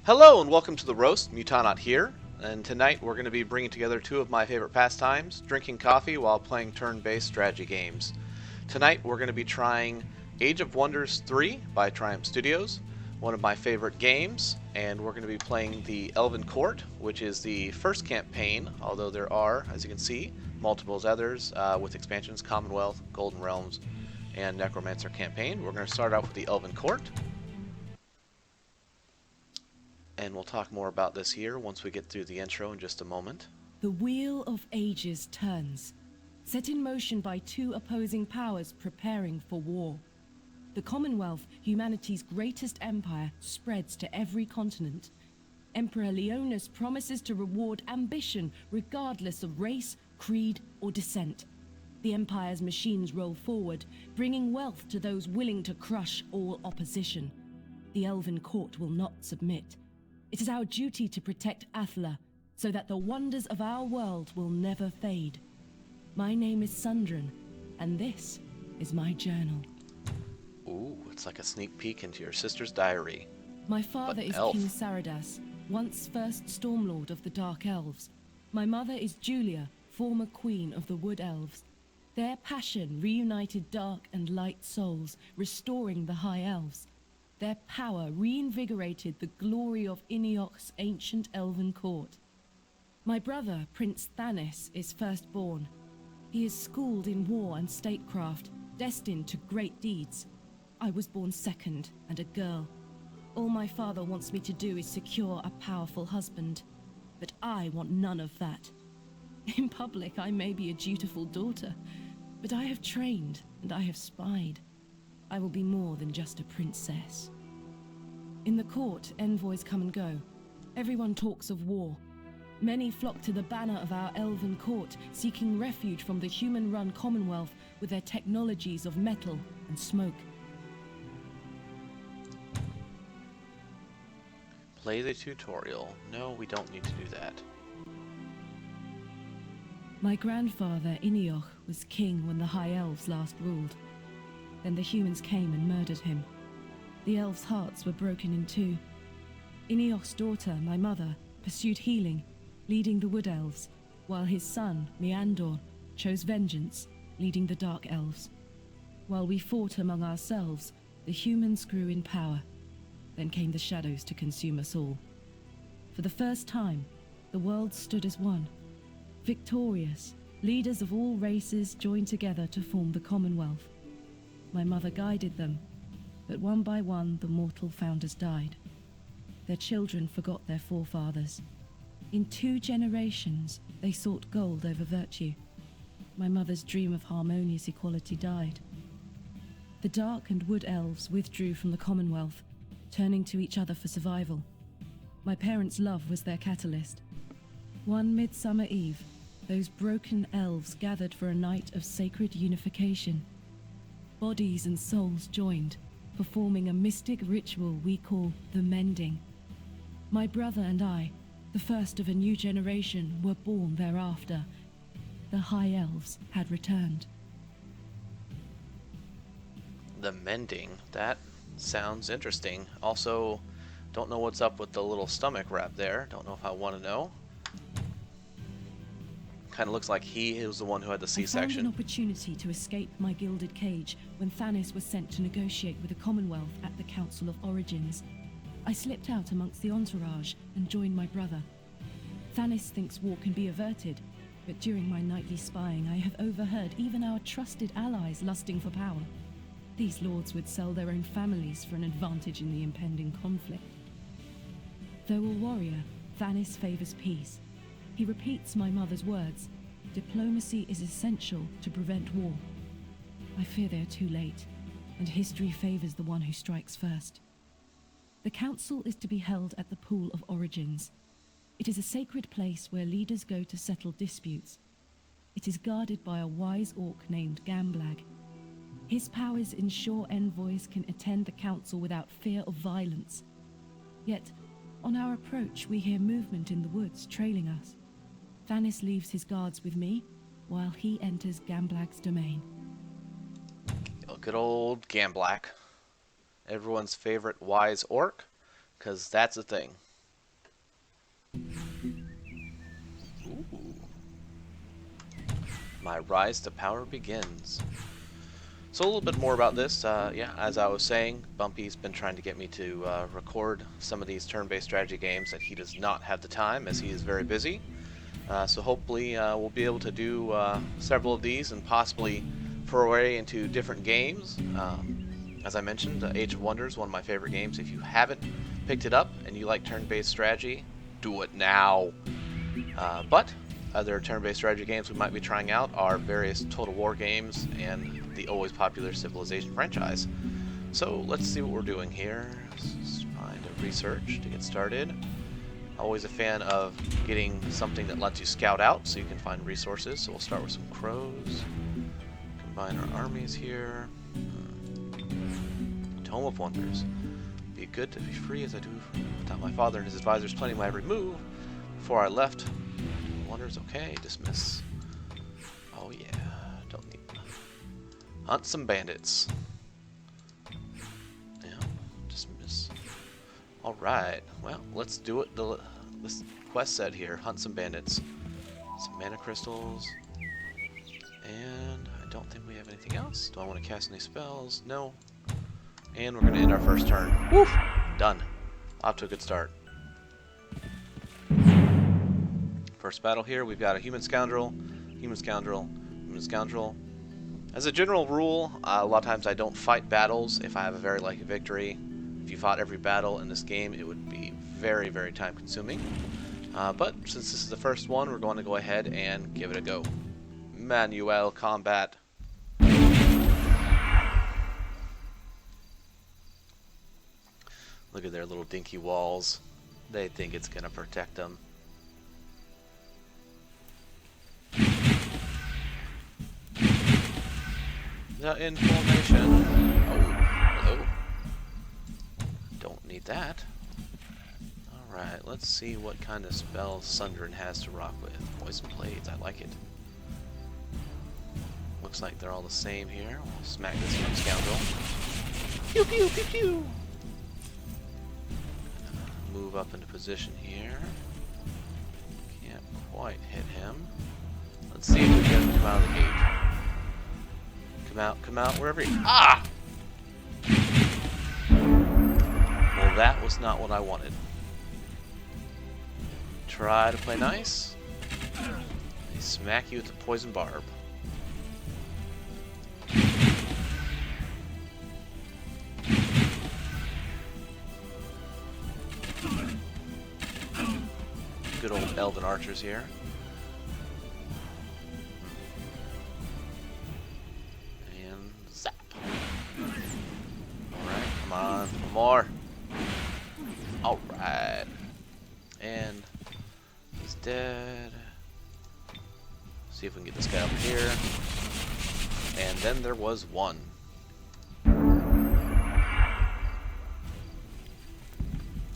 Hello and welcome to the Roast, Mutanat here, and tonight we're going to be bringing together two of my favorite pastimes, drinking coffee while playing turn-based strategy games. Tonight we're going to be trying Age of Wonders 3 by Triumph Studios, one of my favorite games, and we're going to be playing the Elven Court, which is the first campaign, although there are, as you can see, multiple others with expansions, Commonwealth, Golden Realms, and Necromancer campaign. We're going to start off with the Elven Court. And we'll talk more about this here once we get through the intro in just a moment. The Wheel of Ages turns, set in motion by two opposing powers preparing for war. The Commonwealth, humanity's greatest empire, spreads to every continent. Emperor Leonis promises to reward ambition regardless of race, creed, or descent. The Empire's machines roll forward, bringing wealth to those willing to crush all opposition. The Elven Court will not submit. It is our duty to protect Athla, so that the wonders of our world will never fade. My name is Sundren, and this is my journal. Ooh, it's like a sneak peek into your sister's diary. My father is elf. King Saradas, once first Stormlord of the Dark Elves. My mother is Julia, former Queen of the Wood Elves. Their passion reunited dark and light souls, restoring the High Elves. Their power reinvigorated the glory of Iniok's ancient elven court. My brother, Prince Thanis, is firstborn. He is schooled in war and statecraft, destined to great deeds. I was born second and a girl. All my father wants me to do is secure a powerful husband, but I want none of that. In public, I may be a dutiful daughter, but I have trained and I have spied. I will be more than just a princess. In the court, envoys come and go. Everyone talks of war. Many flock to the banner of our elven court, seeking refuge from the human-run Commonwealth with their technologies of metal and smoke. Play the tutorial. No, we don't need to do that. My grandfather, Iniok, was king when the High Elves last ruled. Then the humans came and murdered him. The elves' hearts were broken in two. Iniok's daughter, my mother, pursued healing, leading the Wood Elves, while his son, Meandor, chose vengeance, leading the Dark Elves. While we fought among ourselves, the humans grew in power. Then came the shadows to consume us all. For the first time, the world stood as one. Victorious, leaders of all races joined together to form the Commonwealth. My mother guided them, but one by one the mortal founders died. Their children forgot their forefathers. In 2 generations, they sought gold over virtue. My mother's dream of harmonious equality died. The Dark and Wood Elves withdrew from the Commonwealth, turning to each other for survival. My parents' love was their catalyst. One midsummer eve, those broken elves gathered for a night of sacred unification. Bodies and souls joined, performing a mystic ritual we call the Mending. My brother and I, the first of a new generation, were born thereafter. The High Elves had returned. The Mending. That sounds interesting. Also, don't know what's up with the little stomach wrap there. Don't know if I want to know. Kind of looks like he was the one who had the C-section. I found an opportunity to escape my gilded cage when Thanis was sent to negotiate with the Commonwealth at the Council of Origins. I slipped out amongst the entourage and joined my brother. Thanis thinks war can be averted, but during my nightly spying I have overheard even our trusted allies lusting for power. These lords would sell their own families for an advantage in the impending conflict. Though a warrior, Thanis favors peace. He repeats my mother's words. Diplomacy is essential to prevent war. I fear they are too late, and history favors the one who strikes first. The council is to be held at the Pool of Origins. It is a sacred place where leaders go to settle disputes. It is guarded by a wise orc named Gamblag. His powers ensure envoys can attend the council without fear of violence. Yet, on our approach, we hear movement in the woods trailing us. Thanis leaves his guards with me, while he enters Gamblag's domain. Oh, good old Gamblack. Everyone's favorite wise orc, because that's a thing. My rise to power begins. So a little bit more about this. Yeah, as I was saying, Bumpy's been trying to get me to record some of these turn-based strategy games that he does not have the time, as he is very busy. So hopefully we'll be able to do several of these and possibly foray into different games. As I mentioned, Age of Wonders, one of my favorite games. If you haven't picked it up and you like turn-based strategy, do it now. But other turn-based strategy games we might be trying out are various Total War games and the always popular Civilization franchise. So let's see what we're doing here. Let's find a research to get started. Always a fan of getting something that lets you scout out so you can find resources. So we'll start with some crows. Combine our armies here. Tome of Wonders. Be good to be free as I do without my father and his advisors planning my every move. Before I left, Wonders, okay, dismiss. Oh yeah, don't need. Hunt some bandits. Yeah, dismiss. Alright, well, let's do it. This quest said here, hunt some bandits. Some mana crystals. And I don't think we have anything else. Do I want to cast any spells? No. And we're going to end our first turn. Woo! Done. Off to a good start. First battle here, we've got a human scoundrel, human scoundrel, human scoundrel. As a general rule, a lot of times I don't fight battles if I have a very likely victory. If you fought every battle in this game, it would be very, very time consuming. But since this is the first one, we're going to go ahead and give it a go. Manuel combat. Look at their little dinky walls. They think it's going to protect them. The information. Oh, hello. Don't need that. Alright, let's see what kind of spells Sundrin has to rock with. Poison Blades, I like it. Looks like they're all the same here. We'll smack this young scoundrel. Pew pew pew pew! Move up into position here. Can't quite hit him. Let's see if we can get him to come out of the gate. Come out, wherever he... Ah! Well, that was not what I wanted. Try to play nice. They smack you with the poison barb. Good old elven archers here. And zap. Alright, come on, one more. Alright. And he's dead. See if we can get this guy up here. And then there was one.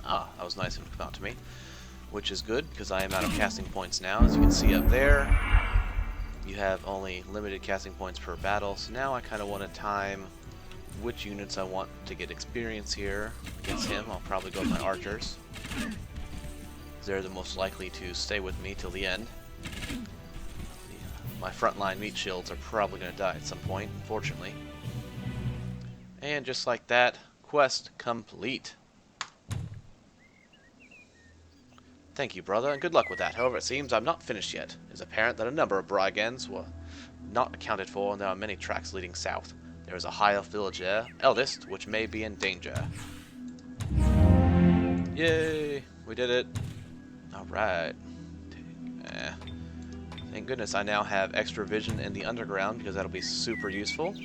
Ah, that was nice of him to come out to me. Which is good, because I am out of casting points now. As you can see up there, you have only limited casting points per battle. So now I kind of want to time which units I want to get experience here. Against him, I'll probably go with my archers. They're the most likely to stay with me till the end. My frontline meat shields are probably going to die at some point, unfortunately. And just like that, quest complete. Thank you, brother, and good luck with that. However, it seems I'm not finished yet. It is apparent that a number of brigands were not accounted for, and there are many tracks leading south. There is a high elf village there, eldest, which may be in danger. Yay! We did it. Alright. Thank goodness I now have extra vision in the underground, because that'll be super useful.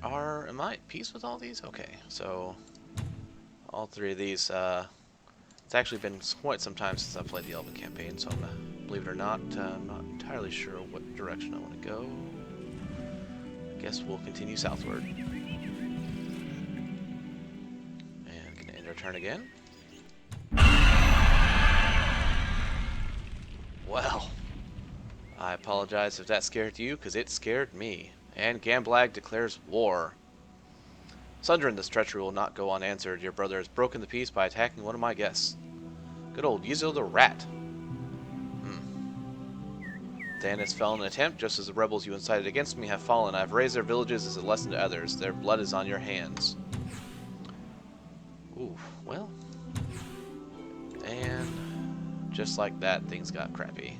Am I at peace with all these? Okay, so all three of these, it's actually been quite some time since I played the Elven campaign, so believe it or not, I'm not entirely sure what direction I want to go. I guess we'll continue southward. And gonna end our turn again. Well, I apologize if that scared you, because it scared me. And Gamblag declares war. Sundrin, this treachery will not go unanswered. Your brother has broken the peace by attacking one of my guests. Good old Yizil the Rat. Thanos fell in an attempt, just as the rebels you incited against me have fallen. I have raised their villages as a lesson to others. Their blood is on your hands. Ooh, well. And just like that, things got crappy.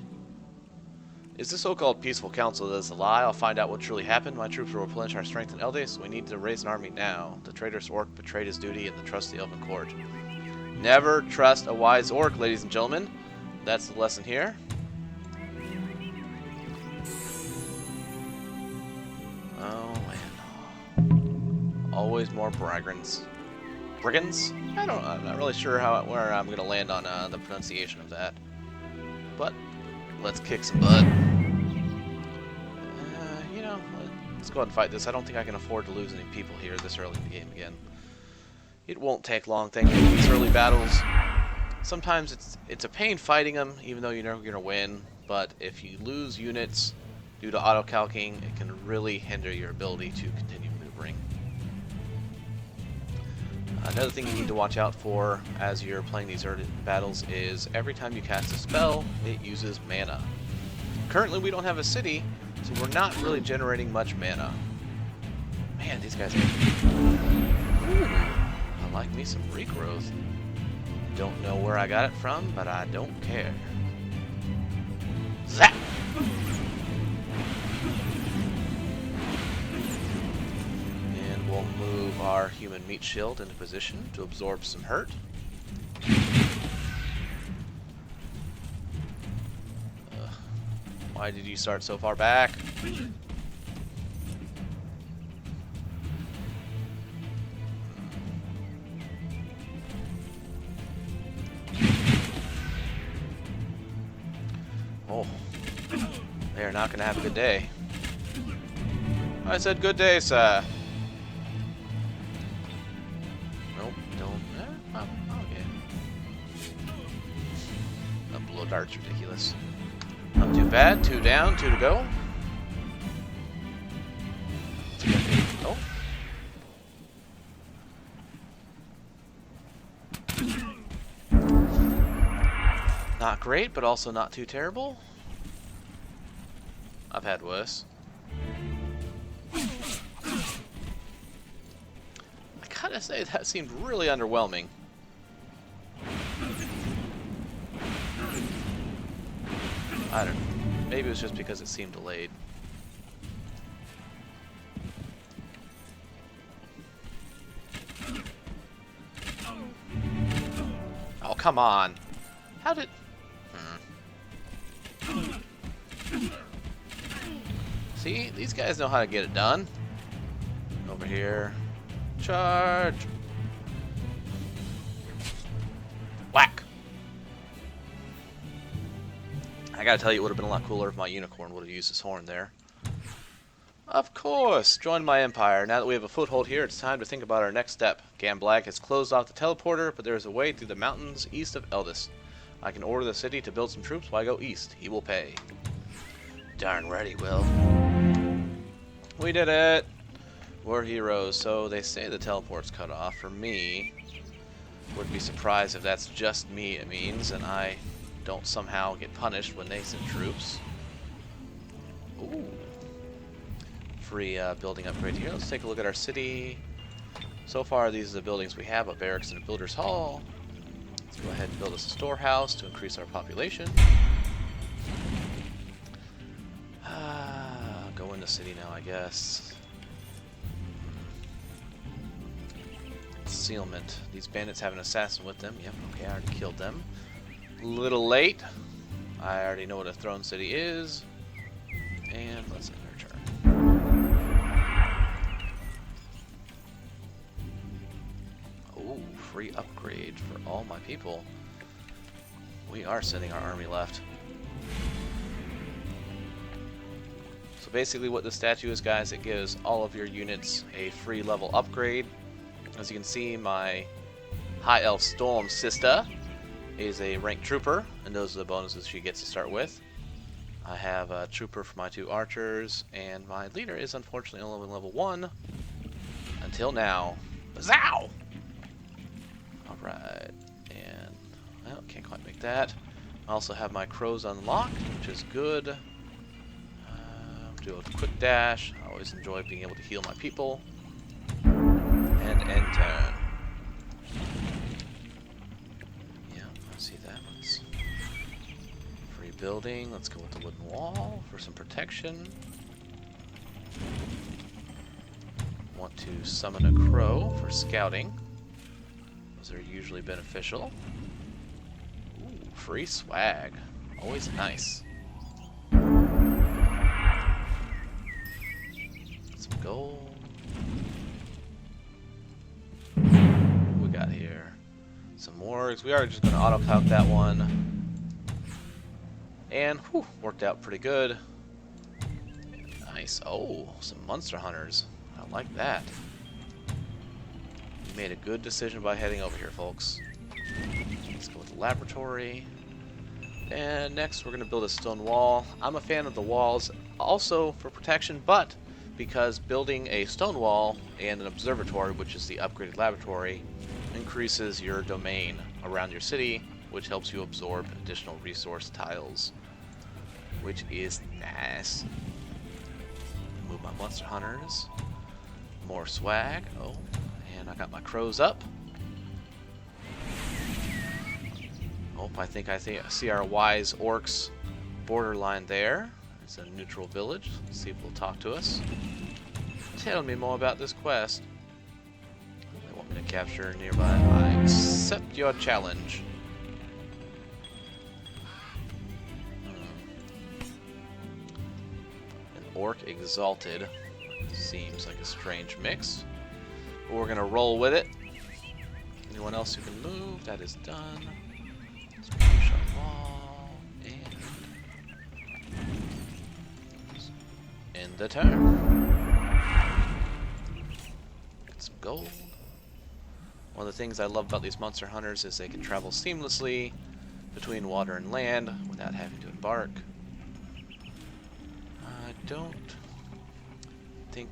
Is the so-called peaceful council that is a lie? I'll find out what truly happened. My troops will replenish our strength in Eldes. We need to raise an army now. The traitorous orc betrayed his duty and the trust of the Elven court. Never trust a wise orc, ladies and gentlemen. That's the lesson here. Oh, and always more brigands. Brigands? I'm not really sure where I'm gonna land on the pronunciation of that. But let's kick some butt. You know, let's go ahead and fight this. I don't think I can afford to lose any people here this early in the game again. It won't take long, thankfully, these early battles. Sometimes it's a pain fighting them, even though you know you're going to win. But if you lose units due to auto-calking, it can really hinder your ability to continue maneuvering. Another thing you need to watch out for as you're playing these early battles is every time you cast a spell, it uses mana. Currently, we don't have a city, so we're not really generating much mana. Man, these guys are... Ooh, I like me some regrowth. Don't know where I got it from, but I don't care. Zap! And we'll move our human meat shield into position to absorb some hurt. Why did you start so far back? Oh, they are not going to have a good day. I said good day, sir. Nope, don't. Okay. That blow dart's ridiculous. Not too bad. 2 down, 2 to go. Oh. Not great, but also not too terrible. I've had worse. I gotta say, that seemed really underwhelming. I don't know. Maybe it was just because it seemed delayed. Oh, come on. How did... See, these guys know how to get it done. Over here. Charge! Whack! I gotta tell you, it would have been a lot cooler if my unicorn would have used his horn there. Of course! Join my empire. Now that we have a foothold here, it's time to think about our next step. Gamblag has closed off the teleporter, but there is a way through the mountains east of Eldis. I can order the city to build some troops while I go east. He will pay. Darn right he will. We did it! We're heroes, so they say the teleport's cut off. For me, wouldn't be surprised if that's just me it means, and I don't somehow get punished when they send troops. Ooh. Free building upgrade here. Let's take a look at our city. So far, these are the buildings we have: a barracks and a builder's hall. Let's go ahead and build us a storehouse to increase our population. Go in the city now, I guess. Concealment. These bandits have an assassin with them. Yep, okay, I already killed them. Little late. I already know what a throne city is. And let's end our turn. Oh, free upgrade for all my people. We are sending our army left. So basically what the statue is, guys, it gives all of your units a free level upgrade. As you can see, my High Elf Storm sister is a ranked trooper, and those are the bonuses she gets to start with. I have a trooper for my 2 archers, and my leader is unfortunately only level 1 until now. Zow! Alright, and well, can't quite make that. I also have my crows unlocked, which is good. Do a quick dash. I always enjoy being able to heal my people. And end turn. Yeah, I see that. Let's free building. Let's go with the wooden wall for some protection. Want to summon a crow for scouting. Those are usually beneficial. Ooh, free swag. Always nice. Some gold. What we got here? Some wargs. We are just going to auto-calc that one. And, whew, worked out pretty good. Nice. Oh, some monster hunters. I like that. You made a good decision by heading over here, folks. Let's go with the laboratory. And next, we're going to build a stone wall. I'm a fan of the walls, also for protection, but because building a stone wall and an observatory, which is the upgraded laboratory, increases your domain around your city, which helps you absorb additional resource tiles, which is nice. Move my monster hunters. More swag. Oh, and I got my crows up. Oh, I think I see our wise orcs borderline there. It's a neutral village. Let's see if they'll talk to us. Tell me more about this quest. They want me to capture nearby. I accept your challenge. An orc exalted. Seems like a strange mix. But we're gonna roll with it. Anyone else who can move? That is done. Let's push our wall and end the turn. Get some gold. One of the things I love about these monster hunters is they can travel seamlessly between water and land without having to embark. I don't think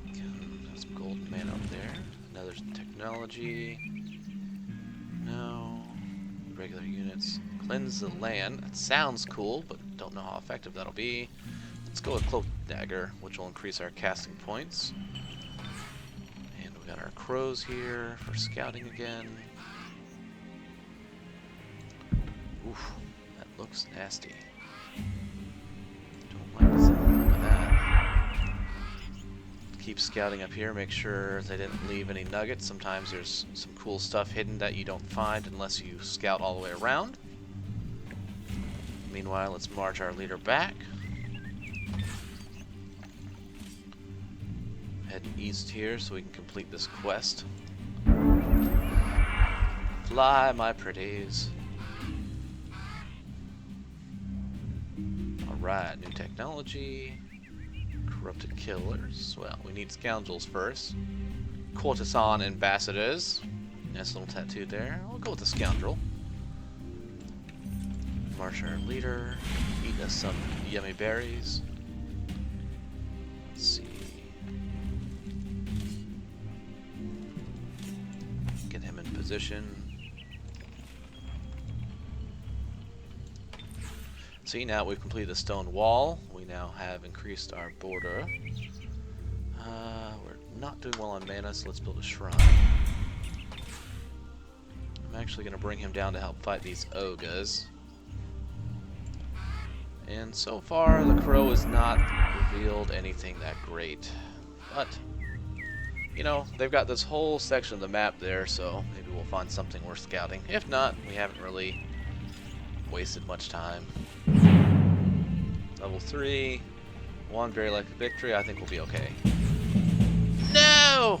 there's some golden man up there. Another technology. No. Regular units. Cleanse the land. That sounds cool, but don't know how effective that'll be. Let's go with Cloak Dagger, which will increase our casting points. And we got our crows here for scouting again. Oof, that looks nasty. Don't like the sound of that. Keep scouting up here, make sure they didn't leave any nuggets. Sometimes there's some cool stuff hidden that you don't find unless you scout all the way around. Meanwhile, let's march our leader back. Heading east here so we can complete this quest. Fly, my pretties. Alright, new technology. Corrupted killers. Well, we need scoundrels first. Courtesan ambassadors. Nice little tattoo there. I'll go with the scoundrel. March our leader. Eat us some yummy berries. Let's see. Get him in position. See, now we've completed the stone wall. We now have increased our border. We're not doing well on mana, so let's build a shrine. I'm actually going to bring him down to help fight these ogres. And so far, the crow has not revealed anything that great. But, you know, they've got this whole section of the map there, so maybe we'll find something worth scouting. If not, we haven't really wasted much time. Level 3, one very likely victory. I think we'll be okay. No!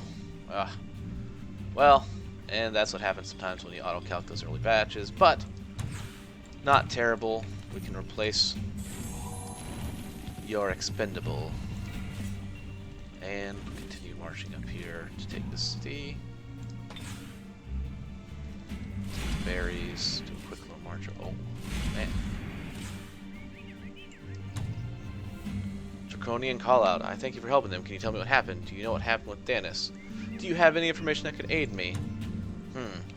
Well, and that's what happens sometimes when you auto-calc those early batches, but not terrible. We can replace your expendable and continue marching up here to take the city. Take berries, do a quick little march. Oh, man. Draconian callout. I thank you for helping them. Can you tell me what happened? Do you know what happened with Dennis? Do you have any information that could aid me?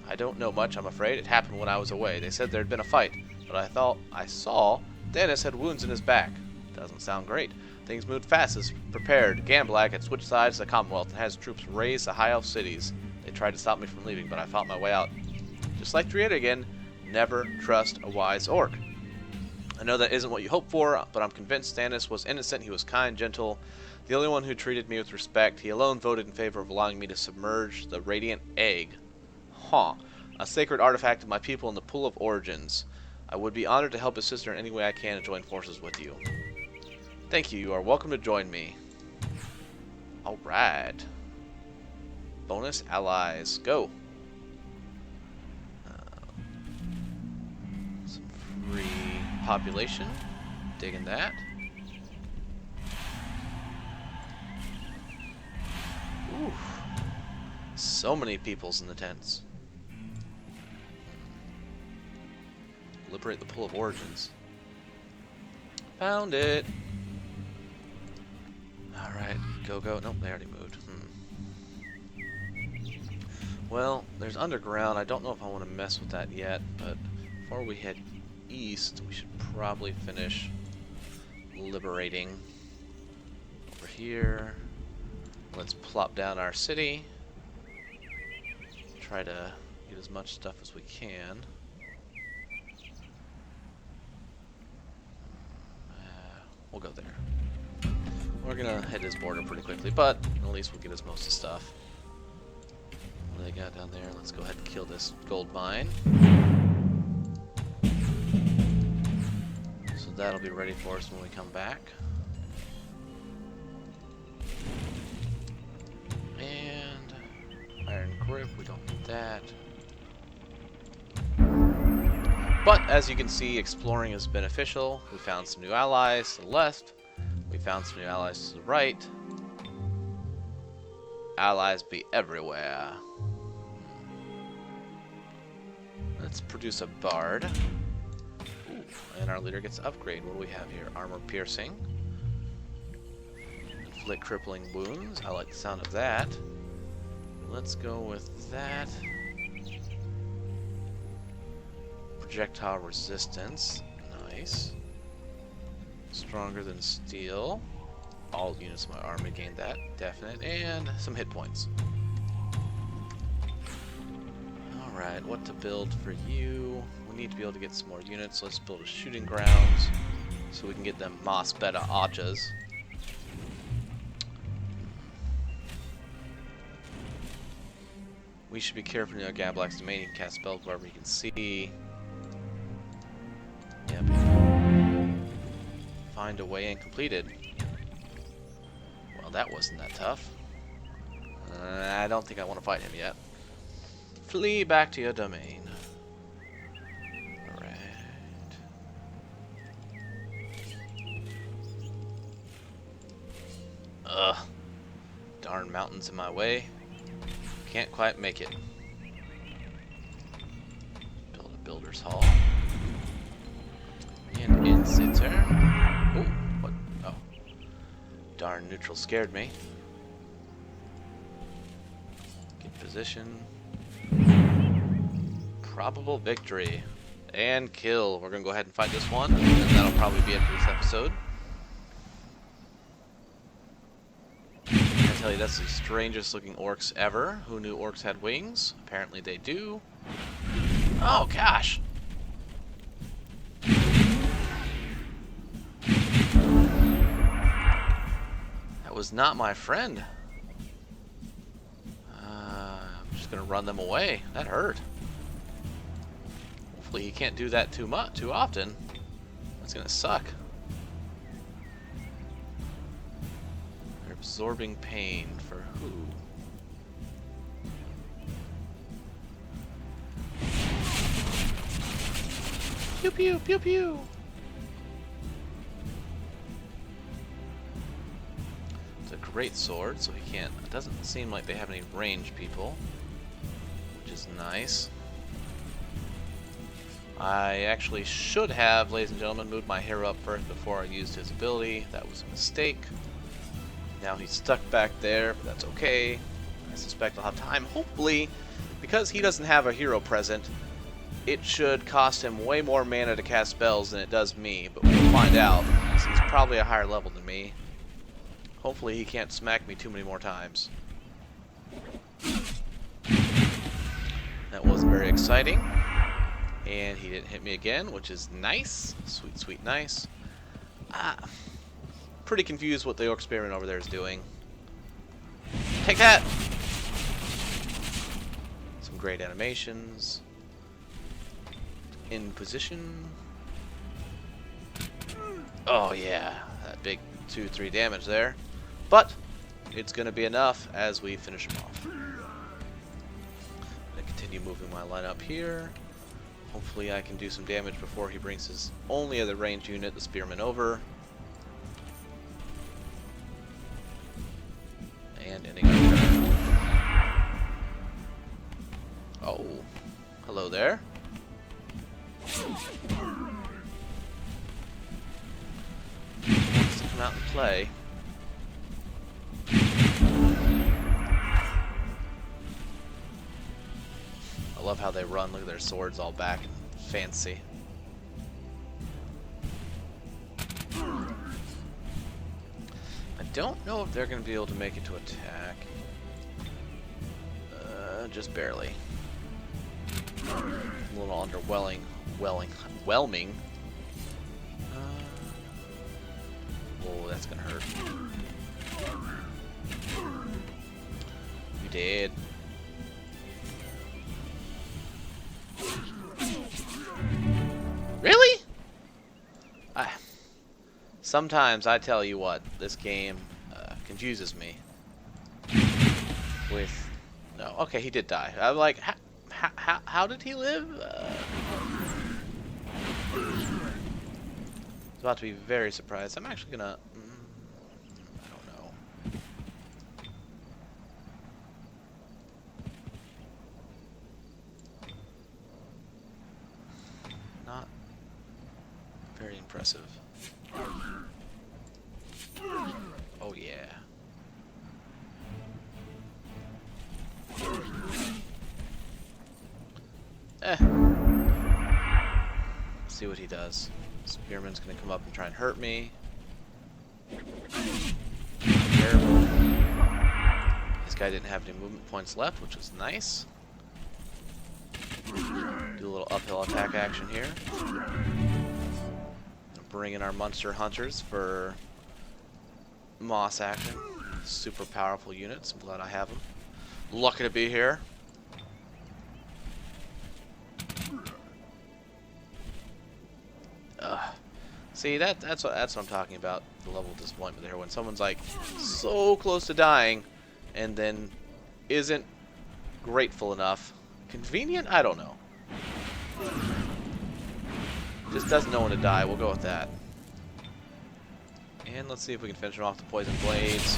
I don't know much, I'm afraid. It happened when I was away. They said there had been a fight, but I thought I saw Dennis had wounds in his back. Doesn't sound great. Things moved fast as prepared. Gamblag had switched sides to the Commonwealth and has troops raised the High Elf cities. They tried to stop me from leaving, but I fought my way out. Just like to reiterate again, never trust a wise orc. I know that isn't what you hope for, but I'm convinced Stannis was innocent. He was kind, gentle, the only one who treated me with respect. He alone voted in favor of allowing me to submerge the Radiant Egg. Huh. A sacred artifact of my people in the Pool of Origins. I would be honored to help his sister in any way I can and join forces with you. Thank you. You are welcome to join me. Alright. Bonus allies. Go. Some free population. Digging that. Ooh. So many peoples in the tents. Liberate the Pool of Origins. Found it. Alright, go. Nope, they already moved. Well, there's underground. I don't know if I want to mess with that yet, but before we head east, we should probably finish liberating. Over here. Let's plop down our city. Try to get as much stuff as we can. We'll go there. We're gonna hit his border pretty quickly, but at least we'll get us most of the stuff. What do they got down there? Let's go ahead and kill this gold mine. So that'll be ready for us when we come back. And iron grip, we don't need that. But as you can see, exploring is beneficial. We found some new allies to the left. We found some new allies to the right. Allies be everywhere. Let's produce a bard. Ooh, and our leader gets an upgrade. What do we have here? Armor piercing. Inflict crippling wounds. I like the sound of that. Let's go with that. Projectile resistance. Nice. Stronger than steel. All units of my army gained that. Definite. And some hit points. Alright, what to build for you? We need to be able to get some more units. Let's build a shooting grounds so we can get them Moss Beta Achas. We should be careful near Gablak's domain. You can cast spells wherever you can see. Yep. Find a way in completed. Well, that wasn't that tough. I don't think I want to fight him yet. Flee back to your domain. Alright. Ugh. Darn mountains in my way. Can't quite make it. Build a builder's hall. And ends its turn. Oh, what? Oh. Darn, neutral scared me. Get position. Probable victory. And kill. We're gonna go ahead and fight this one. And that'll probably be it for this episode. I tell you, that's the strangest looking orcs ever. Who knew orcs had wings? Apparently they do. Oh gosh! That was not my friend. I'm just gonna run them away. That hurt. Hopefully he can't do that too often. That's gonna suck. They're absorbing pain for who? Pew pew pew pew. It's a great sword, so he can't. It doesn't seem like they have any range people, which is nice. I actually should have, ladies and gentlemen, moved my hero up first before I used his ability. That was a mistake. Now he's stuck back there, but that's okay. I suspect I'll have time, hopefully, because he doesn't have a hero present. it should cost him way more mana to cast spells than it does me, but we'll find out, because he's probably a higher level than me. Hopefully he can't smack me too many more times. That wasn't very exciting. And he didn't hit me again, which is nice. Sweet, sweet, nice. Pretty confused what the Orc Spearman over there is doing. Take that! Some great animations. In position. Oh yeah, that big 2-3 damage there. But it's going to be enough as we finish him off. I'm going to continue moving my line up here. Hopefully I can do some damage before he brings his only other ranged unit, the Spearman, over. And ending our turn. Oh, hello there. Wants to come out and play. I love how they run. Look at their swords all back and fancy. I don't know if they're going to be able to make it to attack. Just barely. A little underwhelming. Oh, that's going to hurt. You dead. Really? Sometimes I tell you what, this game confuses me. With no, okay, he did die. I'm like, how did he live? I was about to be very surprised. I'm actually gonna. I don't know. Not very impressive. Oh yeah. See what he does. Spearman's gonna come up and try and hurt me. Terrible. This guy didn't have any movement points left, which was nice. Do a little uphill attack action here. Bring in our monster hunters for moss action. Super powerful units. I'm glad I have them. Lucky to be here. See, that's what I'm talking about. The level of disappointment there when someone's like so close to dying, and then isn't grateful enough. Convenient? I don't know. Just doesn't know when to die. We'll go with that. And let's see if we can finish him off the poison blades.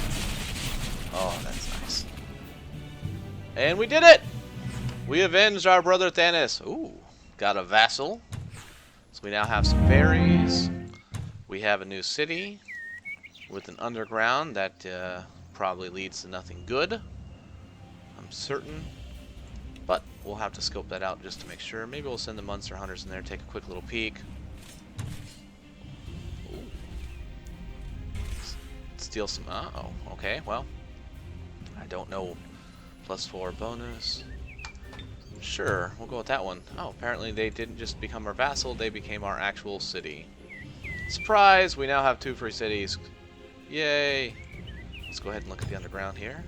Oh, that's nice. And we did it! We avenged our brother Thanos. Ooh, got a vassal. So we now have some fairies. We have a new city with an underground that probably leads to nothing good. I'm certain. But we'll have to scope that out just to make sure. Maybe we'll send the monster hunters in there, take a quick little peek. Ooh. Steal some... oh, okay, well. I don't know. +4 bonus. Sure, we'll go with that one. Oh, apparently they didn't just become our vassal, they became our actual city. Surprise! We now have 2 free cities. Yay! Let's go ahead and look at the underground here.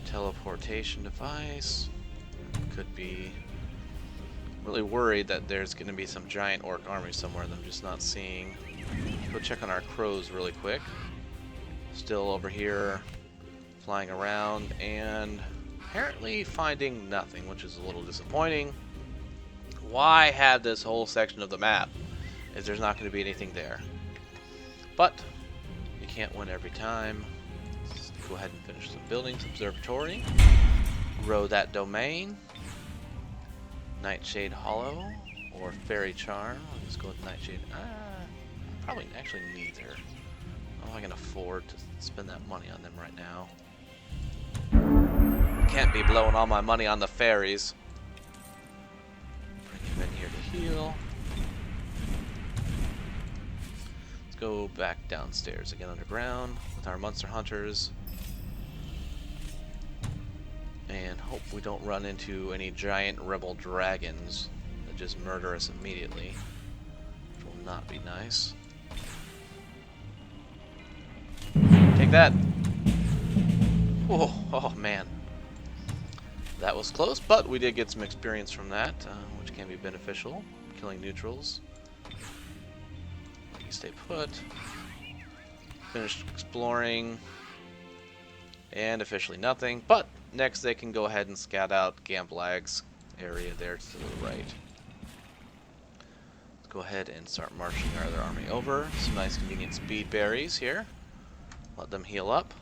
Teleportation device. Could be really worried that there's going to be some giant orc army somewhere that I'm just not seeing. Go check on our crows really quick. Still over here flying around and apparently finding nothing, which is a little disappointing. Why have this whole section of the map if there's not going to be anything there? But you can't win every time. Let's go ahead and finish some buildings. Observatory. Grow that domain. Nightshade Hollow or Fairy Charm. Let's go with Nightshade. Probably actually neither. Oh, I can afford to spend that money on them right now. Can't be blowing all my money on the fairies. go back downstairs again underground with our monster hunters. And hope we don't run into any giant rebel dragons that just murder us immediately. Which will not be nice. Take that! Whoa, oh man. That was close, but we did get some experience from that, which can be beneficial. Killing neutrals. You stay put. Finished exploring. And officially nothing, but next they can go ahead and scout out Gamblag's area there to the right. Let's go ahead and start marching our other army over. Some nice convenient speed berries here. Let them heal up.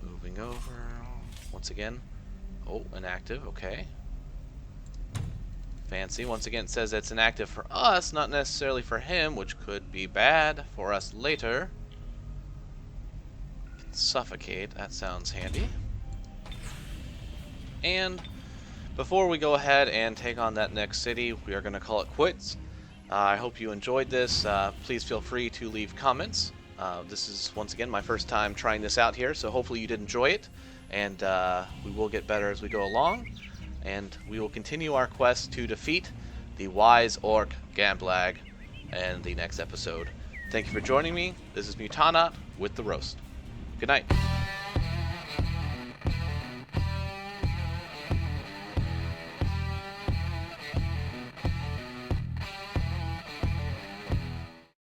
Moving over once again. Oh, inactive, okay. Fancy. Once again, it says it's inactive for us, not necessarily for him, which could be bad for us later. Suffocate, that sounds handy. And before we go ahead and take on that next city, we are going to call it quits. I hope you enjoyed this. Please feel free to leave comments. This is, once again, my first time trying this out here, so hopefully you did enjoy it. And we will get better as we go along. And we will continue our quest to defeat the wise orc Gamblag in the next episode. Thank you for joining me. This is Mutanat with The Roast. Good night.